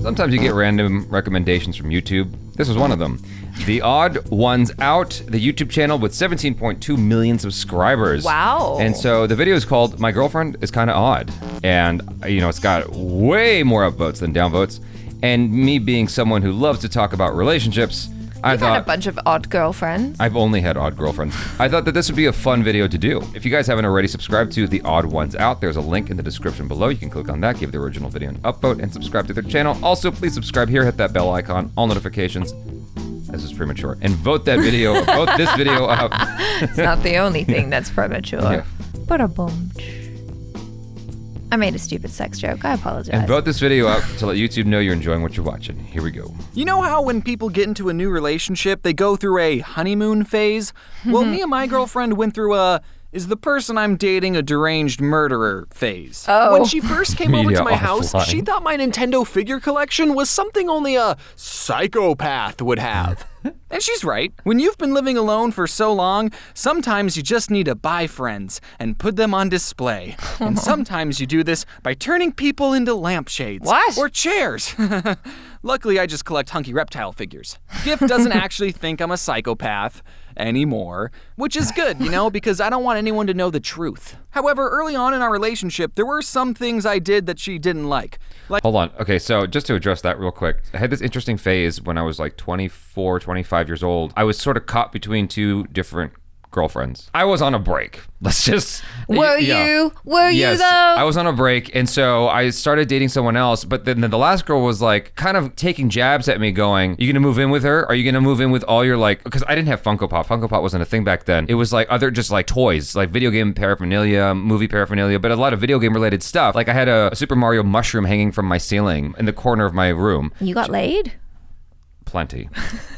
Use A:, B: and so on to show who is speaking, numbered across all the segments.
A: Sometimes you get random recommendations from YouTube. This was one of them. The Odd Ones Out, the YouTube channel with 17.2 million subscribers.
B: Wow.
A: And so the video is called My Girlfriend is Kinda Odd. And, it's got way more upvotes than downvotes. And me being someone who loves to talk about relationships, I thought...
B: had a bunch of odd girlfriends.
A: I've only had odd girlfriends. I thought that this would be a fun video to do. If you guys haven't already subscribed to The Odd Ones Out, there's a link in the description below. You can click on that, give the original video an upvote, and subscribe to their channel. Also, please subscribe here, hit that bell icon, all notifications. This is premature. And vote that video, vote this video up.
B: It's not the only thing that's premature.
A: Yeah.
B: Ba-da-bum. I made a stupid sex joke. I apologize.
A: And vote this video up to let YouTube know you're enjoying what you're watching. Here we go.
C: You know how when people get into a new relationship, they go through a honeymoon phase? Well, me and my girlfriend went through a, is the person I'm dating a deranged murderer phase.
B: Oh.
C: When she first came over to my
A: Media
C: house,
A: offline.
C: she thought my Nintendo figure collection was something only a psychopath would have. And she's right. When you've been living alone for so long, sometimes you just need to buy friends and put them on display. And sometimes you do this by turning people into lampshades.
B: What?
C: Or chairs. Luckily, I just collect hunky reptile figures. Gif doesn't actually think I'm a psychopath anymore, which is good, because I don't want anyone to know the truth. However, early on in our relationship, there were some things I did that she didn't like.
A: Hold on. Okay, so just to address that real quick, I had this interesting phase when I was like 24, 25 years old. I was sort of caught between two different girlfriends. I was on a break. Let's just...
B: Were
A: yeah.
B: you though?
A: I was on a break, and so I started dating someone else, but then the last girl was like kind of taking jabs at me going, you gonna move in with her? Are you gonna move in with all your because I didn't have Funko Pop. Funko Pop wasn't a thing back then. It was like other just like toys, like video game paraphernalia, movie paraphernalia, but a lot of video game related stuff. Like I had a Super Mario mushroom hanging from my ceiling in the corner of my room.
B: You got laid?
A: Plenty.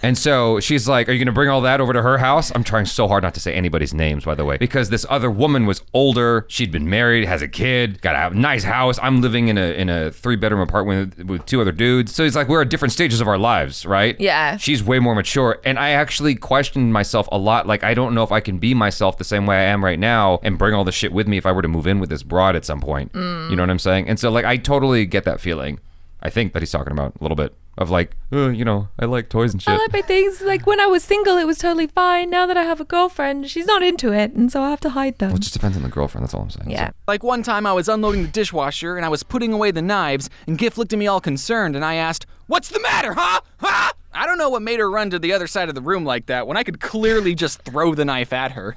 A: And so she's like, are you gonna bring all that over to her house? I'm trying so hard not to say anybody's names, by the way, because this other woman was older, she'd been married, has a kid, got a nice house. I'm living in a 3-bedroom apartment with 2 other dudes. So it's like we're at different stages of our lives, right?
B: Yeah.
A: She's way more mature. And I actually questioned myself a lot. Like, I don't know if I can be myself the same way I am right now and bring all the shit with me if I were to move in with this broad at some point. You know what I'm saying? And so like, I totally get that feeling. I think that he's talking about a little bit of like, I like toys and shit.
B: I like my things. Like when I was single, it was totally fine. Now that I have a girlfriend, she's not into it, and so I have to hide them.
A: Well, it just depends on the girlfriend, that's all I'm saying.
B: Yeah.
A: So.
C: Like one time I was unloading the dishwasher and I was putting away the knives and Gif looked at me all concerned and I asked, "What's the matter, huh? Huh?" I don't know what made her run to the other side of the room like that when I could clearly just throw the knife at her.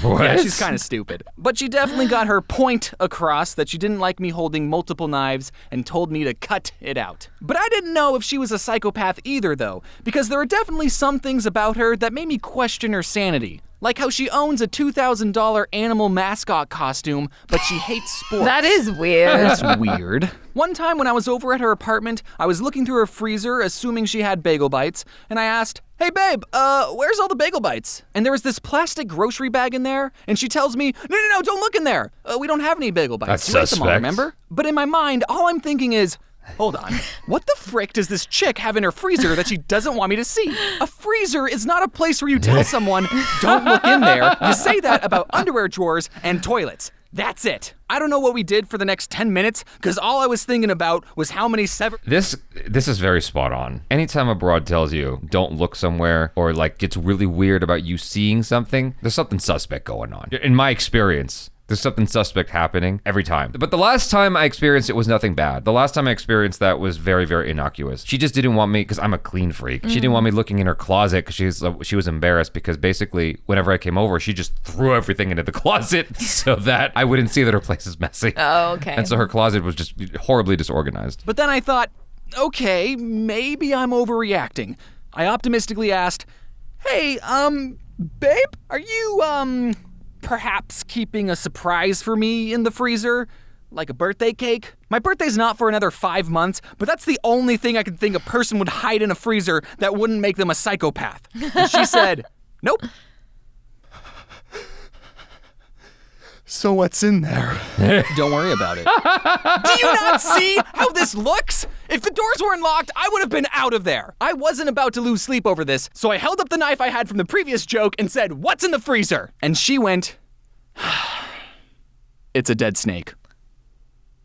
A: What?
C: Yeah, she's kind of stupid. But she definitely got her point across that she didn't like me holding multiple knives and told me to cut it out. But I didn't know if she was a psychopath either though, because there are definitely some things about her that made me question her sanity. Like how she owns a $2,000 animal mascot costume, but she hates sports.
B: That is weird.
C: That's weird. One time when I was over at her apartment, I was looking through her freezer, assuming she had bagel bites, and I asked, "Hey babe, where's all the bagel bites?" And there was this plastic grocery bag in there, and she tells me, No, don't look in there. We don't have any bagel bites.
A: That's
C: You ate them all,
A: suspect.
C: remember? But in my mind, all I'm thinking is, hold on, what the frick does this chick have in her freezer that she doesn't want me to see? A freezer is not a place where you tell someone, don't look in there. You say that about underwear drawers and toilets. That's it. I don't know what we did for the next 10 minutes, because all I was thinking about was how many
A: This is very spot on. Anytime a broad tells you, don't look somewhere, or like gets really weird about you seeing something, there's something suspect going on. In my experience, there's something suspect happening every time. But the last time I experienced it was nothing bad. The last time I experienced that was very, very innocuous. She just didn't want me, because I'm a clean freak. She didn't want me looking in her closet because she was embarrassed, because basically whenever I came over, she just threw everything into the closet so that I wouldn't see that her place is messy.
B: Oh, okay.
A: And so her closet was just horribly disorganized.
C: But then I thought, okay, maybe I'm overreacting. I optimistically asked, "Hey, babe, are you, perhaps keeping a surprise for me in the freezer? Like a birthday cake? My birthday's not for another 5 months, but that's the only thing I can think a person would hide in a freezer that wouldn't make them a psychopath." And she said, "Nope." "So what's in there?" "Don't worry about it." Do you not see how this looks? If the doors weren't locked, I would have been out of there. I wasn't about to lose sleep over this, so I held up the knife I had from the previous joke and said, "What's in the freezer?" And she went, "It's a dead snake."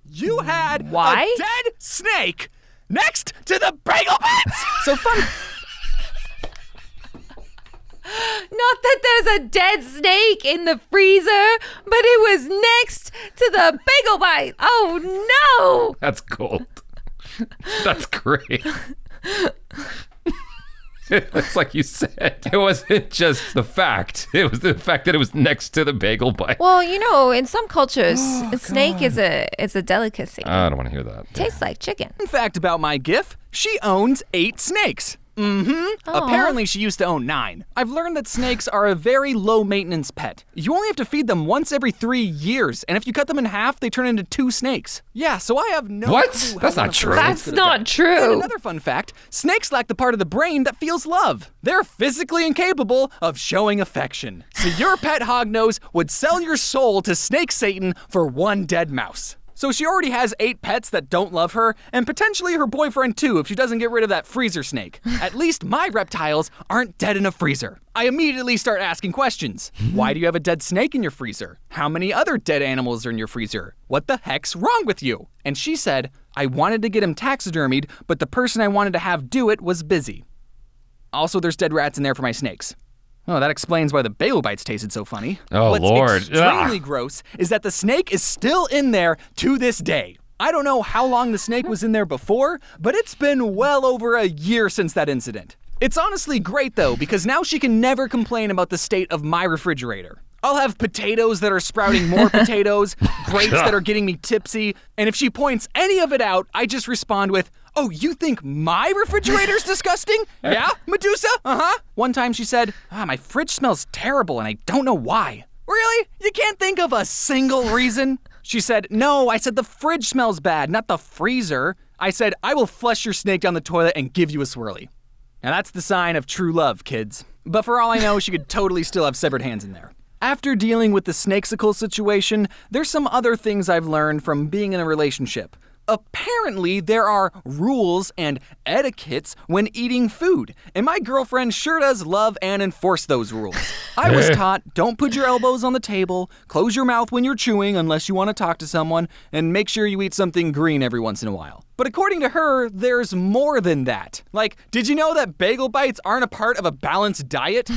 C: You had
B: Why?
C: a dead snake next to the bagel bites. So fun.
B: Not that there's a dead snake in the freezer, but it was next to the bagel bite. Oh no!
A: That's gold. That's great. It's like you said. It wasn't just the fact. It was the fact that it was next to the bagel bite.
B: Well, you know, in some cultures, a snake is a delicacy.
A: I don't want to hear that.
B: Tastes like chicken.
C: Fun fact about my GIF, she owns 8 snakes. Apparently she used to own 9. I've learned that snakes are a very low maintenance pet. You only have to feed them once every 3 years, and if you cut them in half, they turn into 2 snakes. Yeah, so I have no
A: What?
C: clue how
A: That's
C: one
A: not
C: of
A: true.
C: her snakes
B: That's
C: could have
B: not
C: died.
B: true.
C: And another fun fact, snakes lack the part of the brain that feels love. They're physically incapable of showing affection. So your pet hognose would sell your soul to Snake Satan for 1 dead mouse. So she already has 8 pets that don't love her, and potentially her boyfriend too if she doesn't get rid of that freezer snake. At least my reptiles aren't dead in a freezer. I immediately start asking questions. Why do you have a dead snake in your freezer? How many other dead animals are in your freezer? What the heck's wrong with you? And she said, I wanted to get him taxidermied, but the person I wanted to have do it was busy. Also, there's dead rats in there for my snakes. Oh, that explains why the bagel bites tasted so funny.
A: Oh,
C: What's
A: Lord.
C: extremely gross is that the snake is still in there to this day. I don't know how long the snake was in there before, but it's been well over a year since that incident. It's honestly great though, because now she can never complain about the state of my refrigerator. I'll have potatoes that are sprouting more potatoes, grapes that are getting me tipsy, and if she points any of it out, I just respond with, oh, you think my refrigerator's disgusting? Yeah, Medusa? Uh-huh. One time she said, my fridge smells terrible and I don't know why. Really? You can't think of a single reason? She said, no, I said the fridge smells bad, not the freezer. I said, I will flush your snake down the toilet and give you a swirly. Now that's the sign of true love, kids. But for all I know, she could totally still have severed hands in there. After dealing with the snakesicle situation, there's some other things I've learned from being in a relationship. Apparently, there are rules and etiquettes when eating food, and my girlfriend sure does love and enforce those rules. I was taught, don't put your elbows on the table, close your mouth when you're chewing unless you want to talk to someone, and make sure you eat something green every once in a while. But according to her, there's more than that. Like, did you know that bagel bites aren't a part of a balanced diet?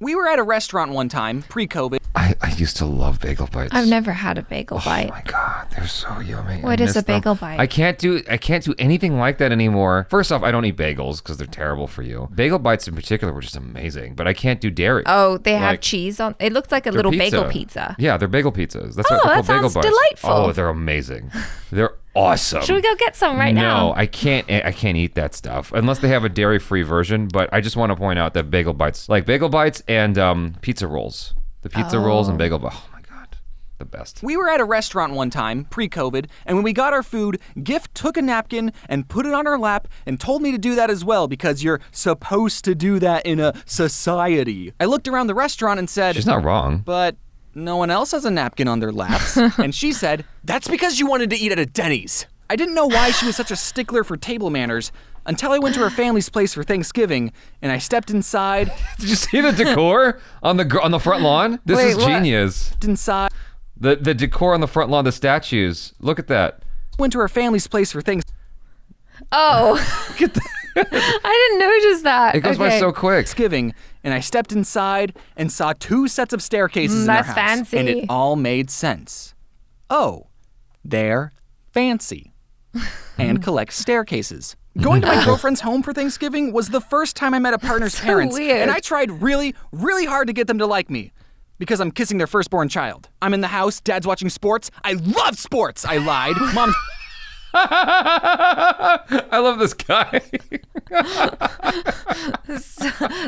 C: We were at a restaurant one time, pre-COVID.
A: I used to love bagel bites.
B: I've never had a bagel bite.
A: Oh my God, they're so yummy.
B: What
A: I
B: is
A: miss
B: a bagel
A: them.
B: bite?
A: I can't do anything like that anymore. First off, I don't eat bagels because they're terrible for you. Bagel bites in particular were just amazing, but I can't do dairy.
B: Oh, they have
A: Like,
B: cheese on. It looks like a
A: they're
B: little bagel pizza.
A: Yeah, they're bagel pizzas. That's
B: Oh,
A: what they're
B: that
A: called, bagel
B: sounds
A: bites.
B: delightful.
A: Oh, they're amazing. They're awesome.
B: Should we go get some right now?
A: No, I can't eat that stuff unless they have a dairy-free version. But I just want to point out that bagel bites and pizza rolls, the pizza rolls and bagel bites. Oh my God, the best.
C: We were at a restaurant one time, pre-COVID, and when we got our food, Gift took a napkin and put it on her lap and told me to do that as well because you're supposed to do that in a society. I looked around the restaurant and said,
A: She's not wrong.
C: but no one else has a napkin on their laps. And she said, that's because you wanted to eat at a Denny's. I didn't know why she was such a stickler for table manners until I went to her family's place for Thanksgiving and I stepped inside.
A: Did you see the decor on the front lawn? This
B: Wait,
A: is
B: what?
A: genius.
C: Inside.
A: The decor on the front lawn, the statues. Look at that.
C: Went to her family's place for Thanksgiving.
B: Oh,
A: Look at that.
B: I didn't notice that.
A: It goes by so quick.
C: And I stepped inside and saw 2 sets of staircases in their
B: That's
C: house.
B: fancy.
C: And it all made sense. Oh, they're fancy and collect staircases. Going to my girlfriend's home for Thanksgiving was the first time I met a partner's
B: So
C: parents.
B: weird.
C: And I tried really, really hard to get them to like me. Because I'm kissing their firstborn child. I'm in the house, Dad's watching sports. I love sports, I lied. Mom.
A: I love this guy.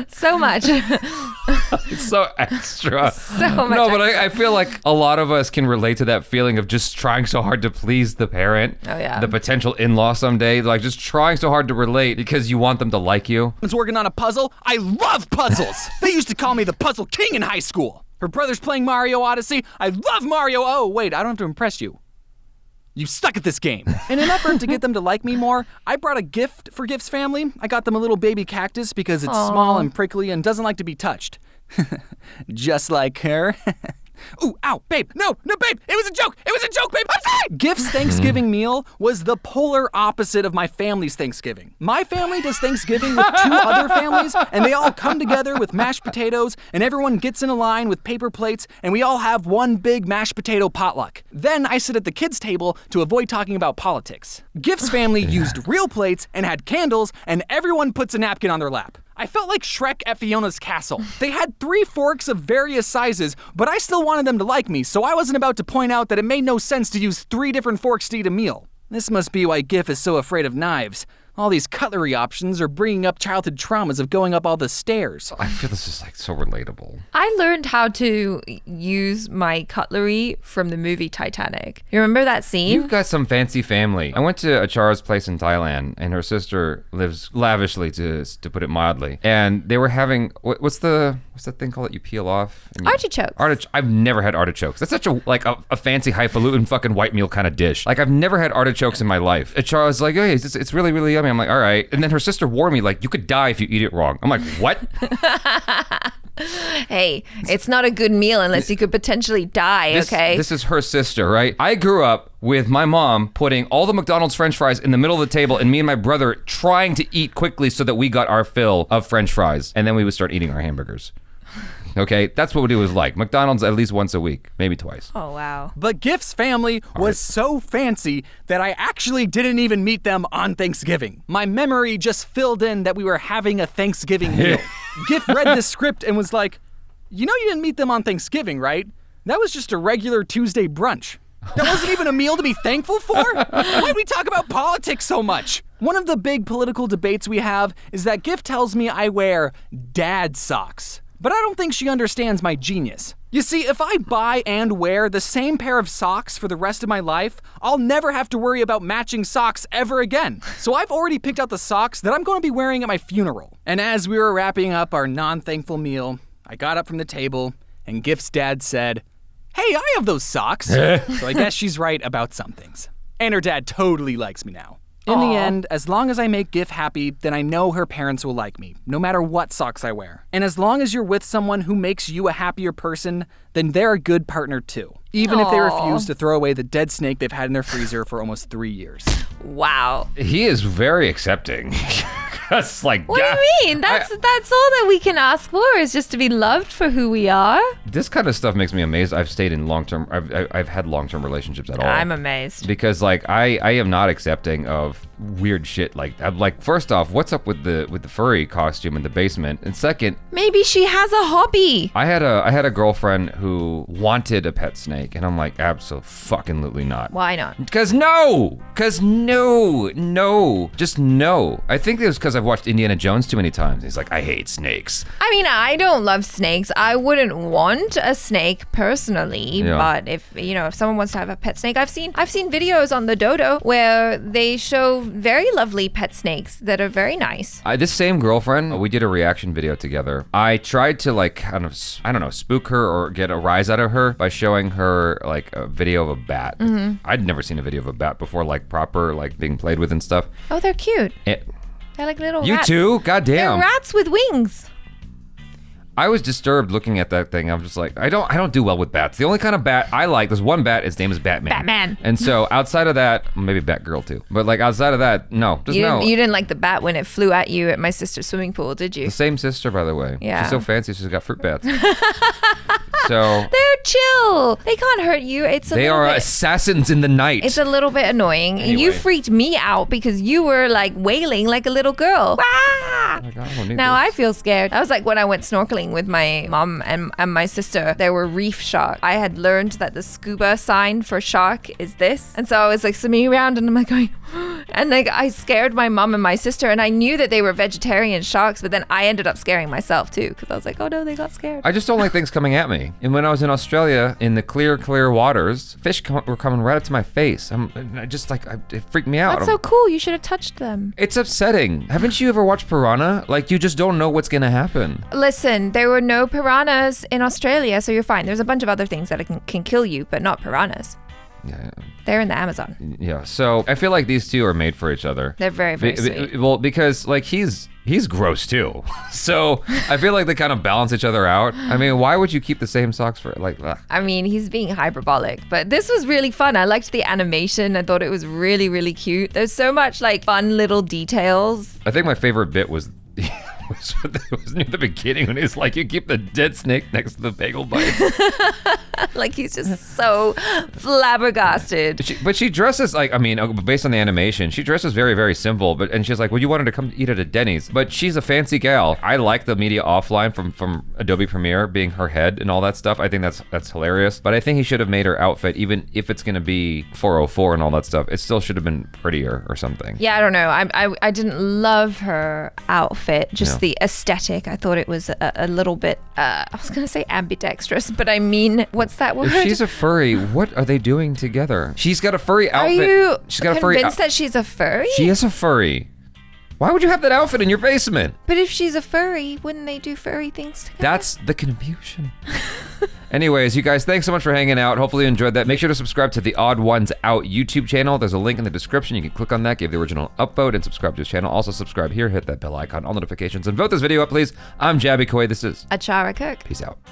B: so much.
A: It's so extra.
B: So much
A: No, but I feel like a lot of us can relate to that feeling of just trying so hard to please the parent.
B: Oh, yeah.
A: The potential in-law someday. Like just trying so hard to relate because you want them to like you.
C: Was working on a puzzle. I love puzzles. They used to call me the Puzzle King in high school. Her brother's playing Mario Odyssey. I love Mario. Oh, wait, I don't have to impress you. You suck at this game. In an effort to get them to like me more, I brought a gift for Gift's family. I got them a little baby cactus because it's small and prickly and doesn't like to be touched. Just like her. Ooh, ow, babe, no, babe, it was a joke, babe, I'm sorry! GIF's Thanksgiving meal was the polar opposite of my family's Thanksgiving. My family does Thanksgiving with 2 other families, and they all come together with mashed potatoes, and everyone gets in a line with paper plates, and we all have one big mashed potato potluck. Then I sit at the kids' table to avoid talking about politics. GIF's family used real plates and had candles, and everyone puts a napkin on their lap. I felt like Shrek at Fiona's castle. They had 3 forks of various sizes, but I still wanted them to like me, so I wasn't about to point out that it made no sense to use 3 different forks to eat a meal. This must be why GIF is so afraid of knives. All these cutlery options are bringing up childhood traumas of going up all the stairs.
A: I feel this is like so relatable.
B: I learned how to use my cutlery from the movie Titanic. You remember that scene?
A: You've got some fancy family. I went to ACHARA's place in Thailand, and her sister lives lavishly, to put it mildly. And they were having what's that thing called that you peel off?
B: Artichokes.
A: I've never had artichokes. That's such a fancy highfalutin fucking white meal kind of dish. Like, I've never had artichokes in my life. ACHARA's like, hey, it's really, really yummy. I'm like, all right. And then her sister warned me, like, you could die if you eat it wrong. I'm like, what?
B: Hey, it's not a good meal unless you could potentially die, okay?
A: This is her sister, right? I grew up with my mom putting all the McDonald's French fries in the middle of the table, and me and my brother trying to eat quickly so that we got our fill of French fries. And then we would start eating our hamburgers. Okay, that's what it was like. McDonald's at least once a week, maybe twice.
B: Oh, wow.
C: But GIF's family was so fancy that I actually didn't even meet them on Thanksgiving. My memory just filled in that we were having a Thanksgiving meal. GIF read the script and was like, you know you didn't meet them on Thanksgiving, right? That was just a regular Tuesday brunch. That wasn't even a meal to be thankful for? Why'd we talk about politics so much? One of the big political debates we have is that GIF tells me I wear dad socks. But I don't think she understands my genius. You see, if I buy and wear the same pair of socks for the rest of my life, I'll never have to worry about matching socks ever again. So I've already picked out the socks that I'm going to be wearing at my funeral. And as we were wrapping up our non-thankful meal, I got up from the table, and GIF's dad said, hey, I have those socks. So I guess she's right about some things. And her dad totally likes me now. In the end, as long as I make GIF happy, then I know her parents will like me, no matter what socks I wear. And as long as you're with someone who makes you a happier person, then they're a good partner too. Even if they refuse to throw away the dead snake they've had in their freezer for almost 3 years.
B: Wow.
A: He is very accepting. That's like,
B: what do you mean? That's all that we can ask for, is just to be loved for who we are.
A: This kind of stuff makes me amazed. I've stayed in I've had long-term relationships at all.
B: I'm amazed.
A: Because like I am not accepting of weird shit. Like, I'm like, first off, what's up with the furry costume in the basement? And second,
B: maybe she has a hobby.
A: I had a girlfriend who wanted a pet snake, and I'm like, absolutely not.
B: Why not?
A: Because no, just no. I think it was because I've watched Indiana Jones too many times. He's like, I hate snakes.
B: I mean, I don't love snakes. I wouldn't want a snake personally, but if someone wants to have a pet snake, I've seen videos on the Dodo where they show very lovely pet snakes that are very nice.
A: This same girlfriend, we did a reaction video together. I tried to like kind of, I don't know, spook her or get a rise out of her by showing her like a video of a bat. Mm-hmm. I'd never seen a video of a bat before, like proper, like being played with and stuff.
B: Oh, they're cute. They're like little rats.
A: You too? Goddamn.
B: They're rats with wings.
A: I was disturbed looking at that thing. I'm just like, I don't do well with bats. The only kind of bat I like, there's one bat, his name is Batman.
B: Batman.
A: And so outside of that, maybe Batgirl too. But like outside of that, no. Just no.
B: You didn't like the bat when it flew at you at my sister's swimming pool, did you?
A: The same sister, by the way.
B: Yeah.
A: She's so fancy, she's got fruit bats. So
B: they're chill. They can't hurt you.
A: They are assassins in the night.
B: It's a little bit annoying.
A: Anyway.
B: You freaked me out because you were like wailing like a little girl.
A: Oh my God,
B: now I feel scared. I was like when I went snorkeling with my mom and my sister, there were reef sharks. I had learned that the scuba sign for shark is this. And so I was like swimming around and I'm like going, and like I scared my mom and my sister, and I knew that they were vegetarian sharks, but then I ended up scaring myself too because I was like, oh no, they got scared.
A: I just don't like things coming at me. And when I was in Australia, in the clear waters, fish were coming right up to my face. It freaked me out.
B: That's so cool. You should have touched them.
A: It's upsetting. Haven't you ever watched Piranha? Like, you just don't know what's gonna happen.
B: Listen, there were no piranhas in Australia, so you're fine. There's a bunch of other things that can kill you, but not piranhas.
A: Yeah.
B: They're in the Amazon.
A: Yeah. So I feel like these two are made for each other.
B: They're very, very sweet.
A: Well, because like he's gross too. So I feel like they kind of balance each other out. I mean, why would you keep the same socks for like? Ugh.
B: I mean, he's being hyperbolic, but this was really fun. I liked the animation. I thought it was really, really cute. There's so much like fun little details.
A: I think my favorite bit was was near the beginning when he's like, you keep the dead snake next to the bagel bites.
B: Like he's just so flabbergasted.
A: But she dresses like, I mean, based on the animation, she dresses very, very simple. And she's like, well, you wanted to come eat at a Denny's, but she's a fancy gal. I like the media offline from Adobe Premiere being her head and all that stuff. I think that's hilarious. But I think he should have made her outfit, even if it's gonna be 404 and all that stuff, it still should have been prettier or something.
B: Yeah, I don't know. I didn't love her outfit, just the aesthetic. I thought it was a little bit, I was gonna say ambidextrous, but I mean, what's that word?
A: If she's a furry, what are they doing together? She's got a furry outfit.
B: Are you
A: She's got a furry
B: convinced that she's a furry?
A: She is a furry. Why would you have that outfit in your basement?
B: But if she's a furry, wouldn't they do furry things together?
A: That's the confusion. Anyways, you guys, thanks so much for hanging out. Hopefully you enjoyed that. Make sure to subscribe to the Odd Ones Out YouTube channel. There's a link in the description. You can click on that, give the original upvote, and subscribe to his channel. Also subscribe here, hit that bell icon, all notifications, and vote this video up, please. I'm Jaby Koay. This is
B: ACHARA KIRK.
A: Peace out.